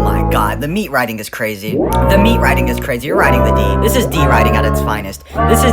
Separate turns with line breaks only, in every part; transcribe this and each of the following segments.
my god, the meat writing is crazy. The meat writing is crazy. You're writing the D. This is D writing at its finest. This is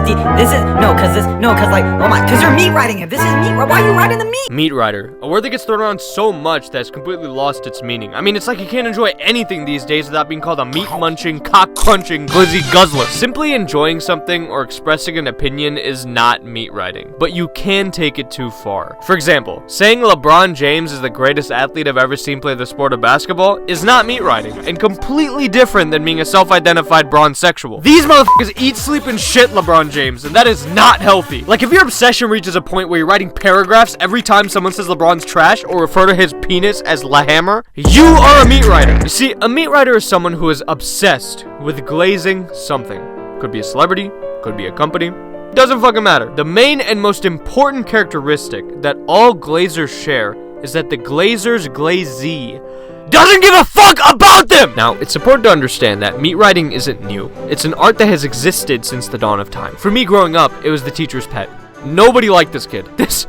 cause you're meat writing it. This is meat. Why are you writing the meat?
Meatwriter, a word that gets thrown around so much that it's completely lost its meaning. I mean, it's like you can't enjoy anything these days without being called a meat-munching, cock-crunching, glizzy guzzler. Simply enjoying something or expressing an opinion is not meat writing, but you can take it too far. For example, saying LeBron James is the greatest athlete I've ever seen play the sport of basketball is not meat writing, and completely different than being a self-identified bronzexual. These motherfuckers eat, sleep, and shit LeBron James, and that is not healthy. Like, if your obsession reaches a point where you're writing paragraphs every time someone says LeBron's trash or refer to his penis as La Hammer, you are a meat writer. You see, a meat writer is someone who is obsessed with glazing something. Could be a celebrity, could be a company, doesn't fucking matter. The main and most important characteristic that all glazers share is that the glazer's glazee doesn't give a fuck about them! Now, it's important to understand that meat writing isn't new. It's an art that has existed since the dawn of time. For me growing up, it was the teacher's pet. Nobody liked this kid. This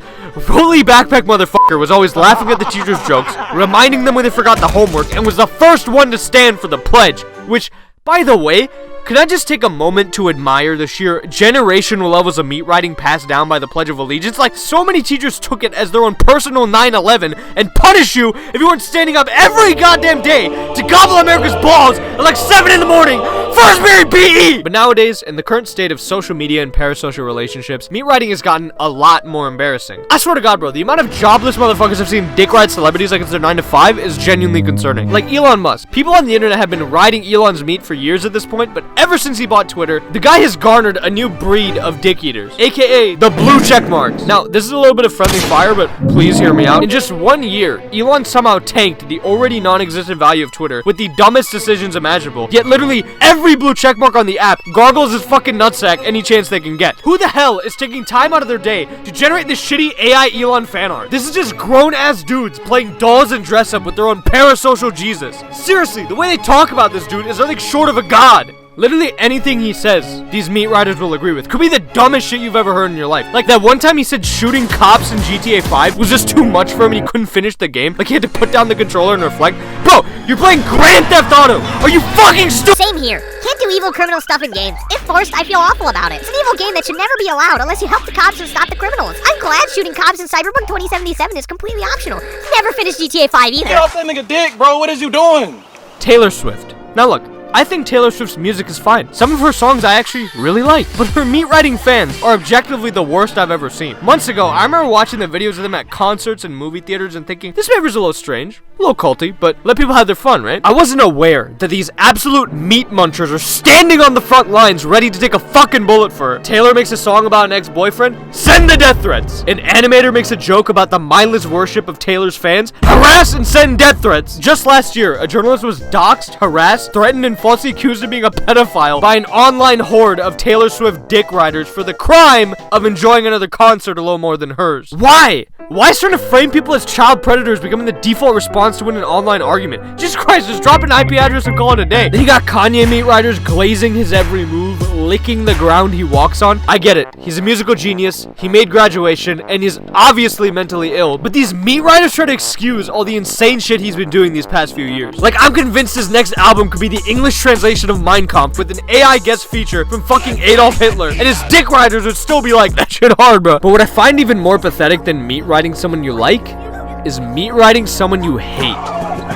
rolly backpack motherfucker was always laughing at the teacher's jokes, reminding them when they forgot the homework, and was the first one to stand for the pledge. Which, by the way, can I just take a moment to admire the sheer generational levels of meat writing passed down by the Pledge of Allegiance? Like, so many teachers took it as their own personal 9/11 and punish you if you weren't standing up every goddamn day to gobble America's balls at like 7 in the morning. First period PE! But nowadays, in the current state of social media and parasocial relationships, meat writing has gotten a lot more embarrassing. I swear to God, bro, the amount of jobless motherfuckers I've seen dick ride celebrities like it's their 9 to 5 is genuinely concerning. Like Elon Musk. People on the internet have been riding Elon's meat for years at this point, but ever since he bought Twitter, the guy has garnered a new breed of dick eaters, aka the blue check marks. Now, this is a little bit of friendly fire, but please hear me out. In just 1 year, Elon somehow tanked the already non-existent value of Twitter with the dumbest decisions imaginable. Yet literally every blue check mark on the app gargles his fucking nutsack any chance they can get. Who the hell is taking time out of their day to generate this shitty AI Elon fan art? This is just grown-ass dudes playing dolls and dress up with their own parasocial Jesus. Seriously, the way they talk about this dude is nothing short of a god. Literally anything he says, these meat writers will agree with. Could be the dumbest shit you've ever heard in your life. Like that one time he said shooting cops in GTA 5 was just too much for him and he couldn't finish the game. Like he had to put down the controller and reflect. Bro, you're playing Grand Theft Auto. Are you fucking stupid?
Same here. Can't do evil criminal stuff in games. If forced, I feel awful about it. It's an evil game that should never be allowed unless you help the cops and stop the criminals. I'm glad shooting cops in Cyberpunk 2077 is completely optional. Never finished GTA 5 either.
Get off that nigga dick, bro. What is you doing?
Taylor Swift. Now look, I think Taylor Swift's music is fine. Some of her songs I actually really like, but her meat writing fans are objectively the worst I've ever seen. Months ago, I remember watching the videos of them at concerts and movie theaters and thinking, this behavior's a little strange, a little culty, but let people have their fun, right? I wasn't aware that these absolute meat munchers are standing on the front lines ready to take a fucking bullet for her. Taylor makes a song about an ex-boyfriend, send the death threats. An animator makes a joke about the mindless worship of Taylor's fans, harass and send death threats. Just last year, a journalist was doxxed, harassed, threatened, and falsely accused of being a pedophile by an online horde of Taylor Swift dick riders for the crime of enjoying another concert a little more than hers. Why? Why is trying to frame people as child predators becoming the default response to win an online argument? Jesus Christ, just drop an IP address and call it a day. Then you got Kanye meat riders glazing his every move, licking the ground he walks on. I get it. He's a musical genius. He made Graduation, and he's obviously mentally ill. But these meat riders try to excuse all the insane shit he's been doing these past few years. Like, I'm convinced his next album could be the English translation of Mein Kampf with an AI guest feature from fucking Adolf Hitler, and his dick riders would still be like, that shit hard, bro. But what I find even more pathetic than meat riding someone you like is meat riding someone you hate.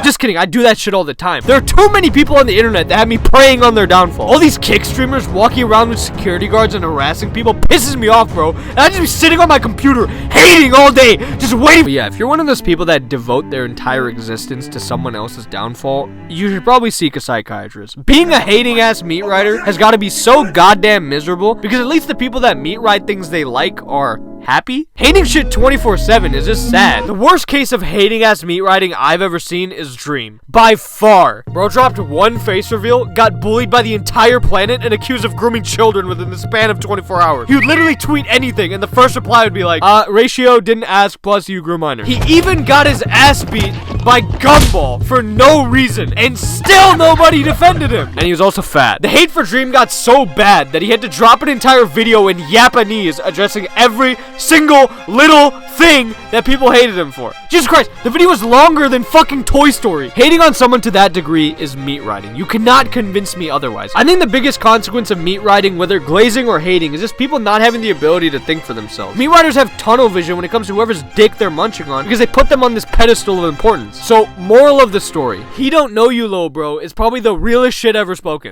Just kidding, I do that shit all the time. There are too many people on the internet that have me preying on their downfall. All these kick streamers walking around with security guards and harassing people pisses me off, bro. And I just be sitting on my computer hating all day, just waiting. But yeah, if you're one of those people that devote their entire existence to someone else's downfall, you should probably seek a psychiatrist. Being a hating ass meat writer has got to be so goddamn miserable because at least the people that meat write things they like are happy. Hating shit 24/7 is just sad. The worst case of hating ass meat writing I've ever seen is Dream. By far. Bro dropped one face reveal, got bullied by the entire planet, and accused of grooming children within the span of 24 hours. He would literally tweet anything, and the first reply would be like, ratio didn't ask, plus you grew minor. He even got his ass beat by Gumball for no reason, and still nobody defended him. And he was also fat. The hate for Dream got so bad that he had to drop an entire video in Japanese addressing every single little thing that people hated him for. Jesus Christ, the video was longer than fucking Toy Story. Hating on someone to that degree is meat riding. You cannot convince me otherwise. I think the biggest consequence of meat riding, whether glazing or hating, is just people not having the ability to think for themselves. Meat riders have tunnel vision when it comes to whoever's dick they're munching on because they put them on this pedestal of importance. So, moral of the story, he don't know you, little bro, is probably the realest shit ever spoken.